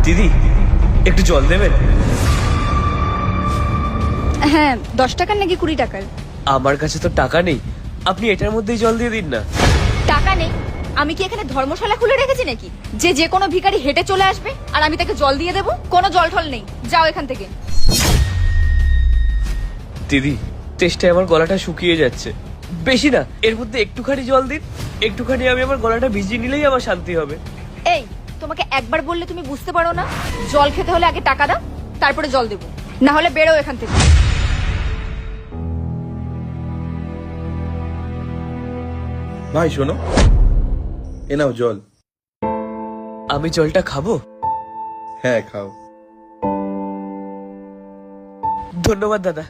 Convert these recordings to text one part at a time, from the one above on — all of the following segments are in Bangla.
দিদি, একটু জল দেবেন? হ্যাঁ, 10 টাকার নাকি 20 টাকার? আমার কাছে তো টাকা নেই, আপনি এটার মধ্যেই জল দিয়ে দিন না। টাকা নেই? আমি কি এখানে ধর্মশালা খুলে রেখেছি নাকি যে কোনো ভিখারি হেঁটে চলে আসবে আর আমি তাকে জল দিয়ে দেবো? কোনো জল ঠল নেই, যাও এখান থেকে। দিদি, চেষ্টায় আমার গলাটা শুকিয়ে যাচ্ছে, বেশি না, এর মধ্যে একটুখানি জল দিন। একটুখানি আমি আমার গলাটা ভিজিয়ে নিলেই আমার শান্তি হবে। এই, তোমাকে একবার বললে তুমি বুঝতে পারো না? জল খেতে হলে আগে টাকা দাও, তারপরে জল দেবো, না হলে বেরো এখান থেকে। ভাই শোনো, এ নাও জল। আমি জলটা খাবো? হ্যাঁ খাও। ধন্যবাদ দাদা।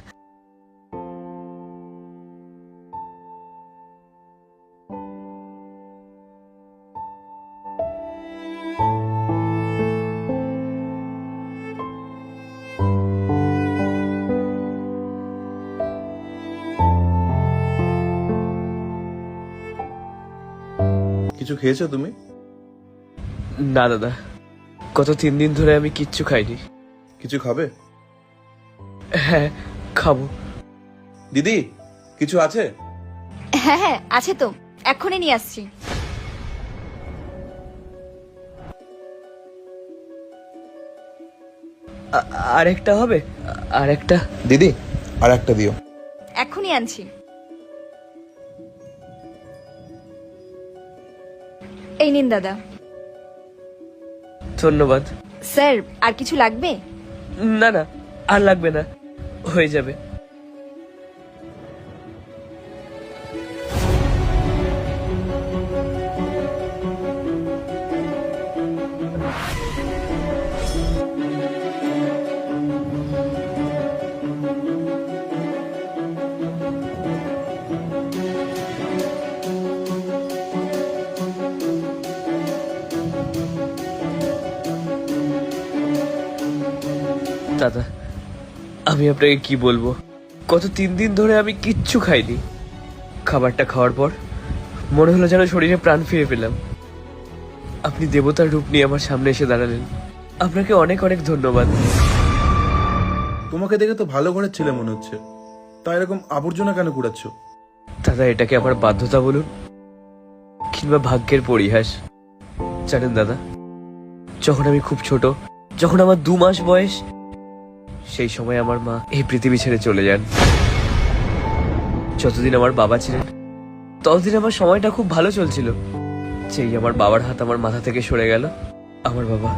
কিছু খেয়েছো তুমি? না দাদা, গত 3 দিন ধরে আমি কিচ্ছু খাইনি। কিছু খাবে? হ্যাঁ, খাবো। দিদি, কিছু আছে? হ্যাঁ হ্যাঁ, আছে তো, এক্ষুনি নিয়ে আসছি। আরেকটা হবে? আরেকটা? দিদি, আর একটা দিও। এক্ষুনি আনছি। এই নিন দাদা। ধন্যবাদ। স্যার, আর কিছু লাগবে? না না, আর লাগবে না, হয়ে যাবে। দাদা, আমি আপনাকে কি বলবো, গত 3 দিন ধরে আমি কিচ্ছু খাইনি। খাবারটা খাওয়ার পর মনে হলো যেন শরীরে প্রাণ ফিরে পেলাম। আপনি দেবতার রূপ নিয়ে আমার সামনে এসে দাঁড়ালেন, আপনাকে অনেক অনেক ধন্যবাদ। তোমাকে দেখে তো ভালো ঘরের ছেলে মনে হচ্ছে, তা এরকম আবর্জনা কেন কুড়াচ্ছ? দাদা, এটাকে আমার বাধ্যতা বলুন কিংবা ভাগ্যের পরিহাস, জানেন দাদা, যখন আমি খুব ছোট, যখন আমার 2 মাস বয়স, সেই সময় আমার মা এই পৃথিবী ছেড়ে চলে যান। যতদিন আমার বাবা ছিলেন ততদিন আমার সময়টা খুব ভালো চলছিল। যেই আমার বাবার হাত আমার মাথা থেকে সরে গেল, আমার বাবা